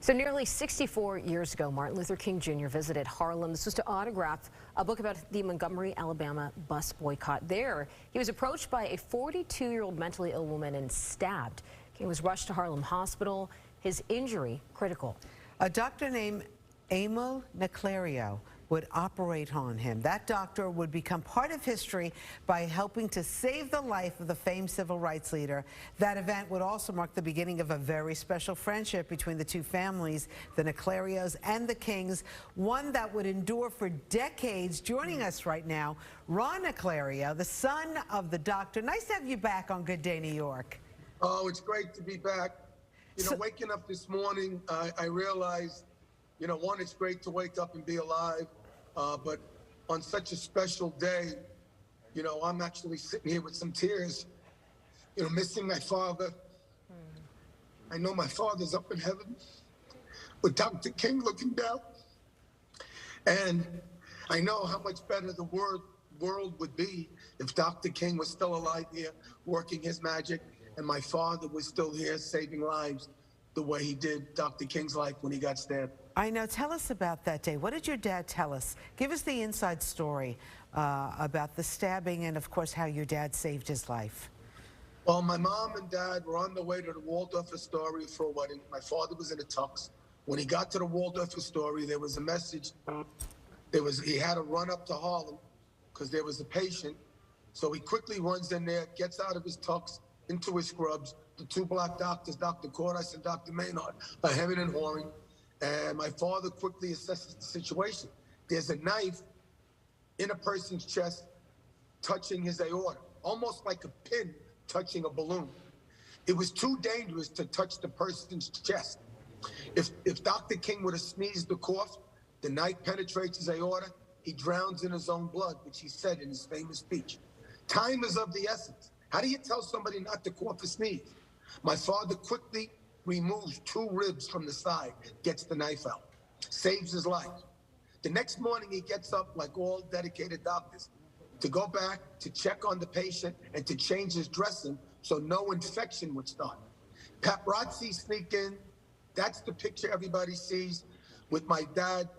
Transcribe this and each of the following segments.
So nearly 64 years ago, Martin Luther King Jr. visited Harlem. This was to autograph a book about the Montgomery, Alabama bus boycott. There, he was approached by a 42-year-old mentally ill woman and stabbed. King was rushed to Harlem Hospital. His injury critical. A doctor named Emil Naclerio would operate on him. That doctor would become part of history by helping to save the life of the famed civil rights leader. That event would also mark the beginning of a very special friendship between the two families, the Naclerios and the Kings, one that would endure for decades. Joining us right now, Ron Naclerio, the son of the doctor. Nice to have you back on Good Day New York. Oh, it's great to be back. Waking up this morning, I realized, one, it's great to wake up and be alive. But on such a special day, I'm actually sitting here with some tears, missing my father. I know my father's up in heaven with Dr. King looking down. And I know how much better the world would be if Dr. King was still alive here, working his magic, and my father was still here saving lives the way he did Dr. King's life when he got stabbed. I know. Tell us about that day. What did your dad tell us? Give us the inside story about the stabbing and, of course, how your dad saved his life. Well, my mom and dad were on the way to the Waldorf Astoria for a wedding. My father was in a tux. When he got to the Waldorf Astoria, there was a message. He had to run up to Harlem because there was a patient. So he quickly runs in there, gets out of his tux, into his scrubs. The two black doctors, Dr. Cordes and Dr. Maynard, are hemming and hawing. And my father quickly assesses the situation. There's a knife in a person's chest touching his aorta, almost like a pin touching a balloon. It was too dangerous to touch the person's chest. If Dr. King would have sneezed or coughed, the knife penetrates his aorta, he drowns in his own blood, which he said in his famous speech. Time is of the essence. How do you tell somebody not to cough or sneeze? My father quickly removes two ribs from the side, gets the knife out, saves his life. The next morning, he gets up like all dedicated doctors to go back to check on the patient and to change his dressing so no infection would start. Paparazzi sneak in. That's the picture everybody sees with my dad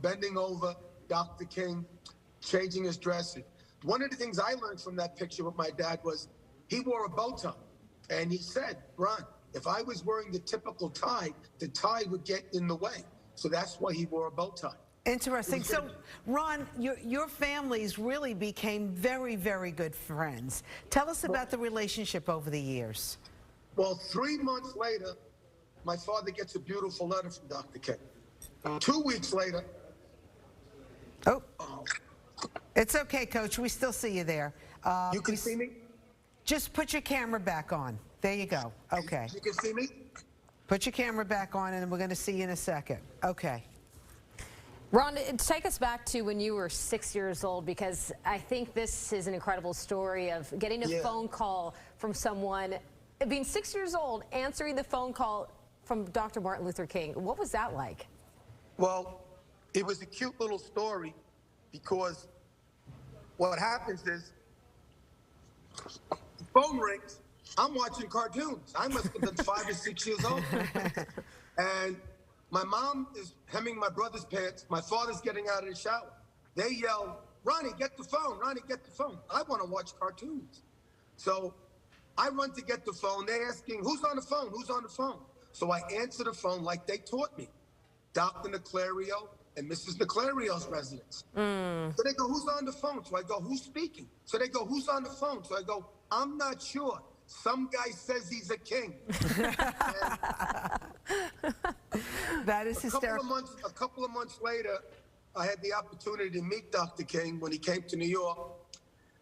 bending over Dr. King, changing his dressing. One of the things I learned from that picture with my dad was he wore a bow tie. And he said, Ron, if I was wearing the typical tie, the tie would get in the way. So that's why he wore a bow tie. Interesting. So, Ron, your families really became very, very good friends. Tell us about the relationship over the years. Well, 3 months later, my father gets a beautiful letter from Dr. King. 2 weeks later. Oh, it's okay, Coach. We still see you there. You can see me? Just put your camera back on. There you go. Okay. You can see me? Put your camera back on, and we're going to see you in a second. Okay. Ron, take us back to when you were 6 years old, because I think this is an incredible story of getting a phone call from someone, being 6 years old, answering the phone call from Dr. Martin Luther King. What was that like? Well, it was a cute little story because what happens is the phone rings. I'm watching cartoons. I must have been 5 or 6 years old. And my mom is hemming my brother's pants. My father's getting out of the shower. They yell, Ronnie, get the phone. Ronnie, get the phone. I want to watch cartoons. So I run to get the phone. They're asking, who's on the phone? Who's on the phone? So I answer the phone like they taught me. Dr. Naclerio and Mrs. Naclerio's residence. So they go, who's on the phone? So I go, who's speaking? So they go, who's on the phone? So I go, I'm not sure. Some guy says he's a king. That is hysterical. A couple of months later, I had the opportunity to meet Dr. King when he came to New York.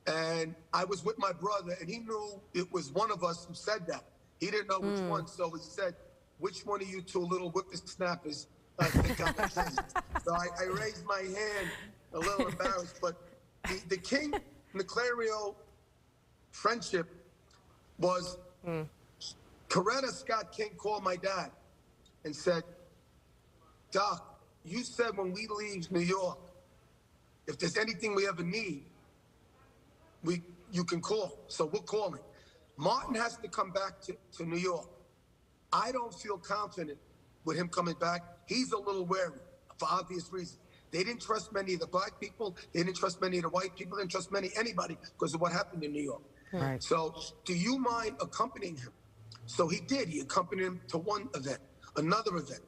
And I was with my brother, and he knew it was one of us who said that. He didn't know which one, so he said, which one of you two little whippersnappers I think I'm a king? So I raised my hand, a little embarrassed. But the King Naclerio friendship was Coretta Scott King called my dad and said, Doc, you said when we leave New York, if there's anything we ever need, you can call. So we're calling. Martin has to come back to New York. I don't feel confident with him coming back, he's a little wary for obvious reasons. They didn't trust many of the black people. They didn't trust many of the white people. They didn't trust anybody because of what happened in New York. Right. So do you mind accompanying him? So he did. He accompanied him to one event, another event.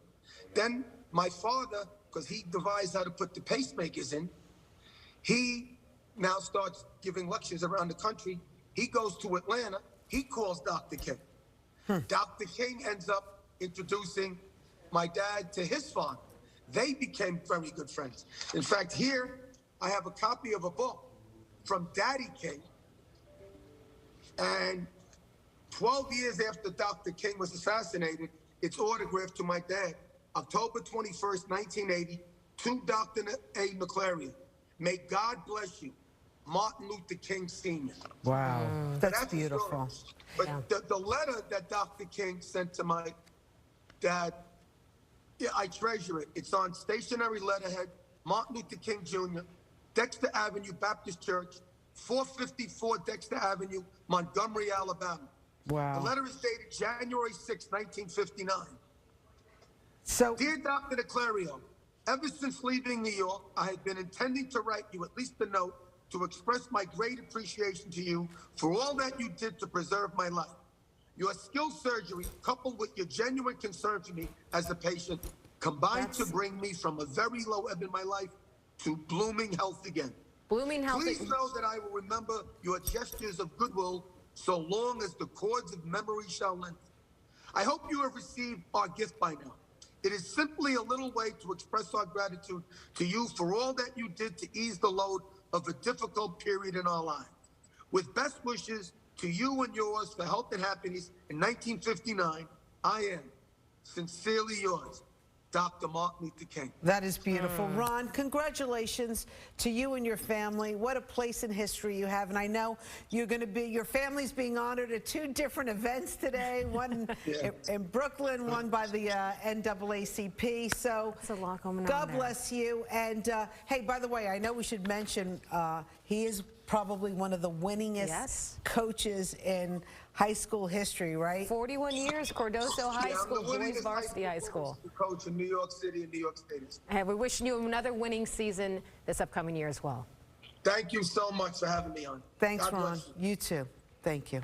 Then my father, because he devised how to put the pacemakers in, he now starts giving lectures around the country. He goes to Atlanta. He calls Dr. King. Dr. King ends up introducing my dad to his father. They became very good friends. In fact, here I have a copy of a book from Daddy King. And 12 years after Dr. King was assassinated, it's autographed to my dad, October 21st, 1980, to Dr. A. Naclerio. May God bless you, Martin Luther King Sr. Wow, that's beautiful. But the letter that Dr. King sent to my dad, yeah, I treasure it. It's on stationery letterhead, Martin Luther King Jr., Dexter Avenue Baptist Church, 454 Dexter Avenue, Montgomery, Alabama. Wow. The letter is dated January 6, 1959. So, Dear Dr. Naclerio, ever since leaving New York, I had been intending to write you at least a note to express my great appreciation to you for all that you did to preserve my life. Your skilled surgery, coupled with your genuine concern for me as a patient, combined to bring me from a very low ebb in my life to blooming health again. Blooming health. Please know that I will remember your gestures of goodwill so long as the cords of memory shall lengthen. I hope you have received our gift by now. It is simply a little way to express our gratitude to you for all that you did to ease the load of a difficult period in our lives. With best wishes to you and yours for health and happiness in 1959, I am sincerely yours, Dr. Martin Luther King. that is beautiful. Ron, congratulations to you and your family. What a place in history you have. And I know you're going to be, your family's being honored at two different events today, one in Brooklyn, one by the NAACP. So That's a lot going on God there. bless you. And hey, by the way, I know we should mention he is probably one of the winningest coaches in high school history, right? 41 years, Cardozo High School, boys varsity high school. Coach in New York City and New York State. And we're wishing you another winning season this upcoming year as well. Thank you so much for having me on. Thanks, God Ron. bless you. You too. Thank you.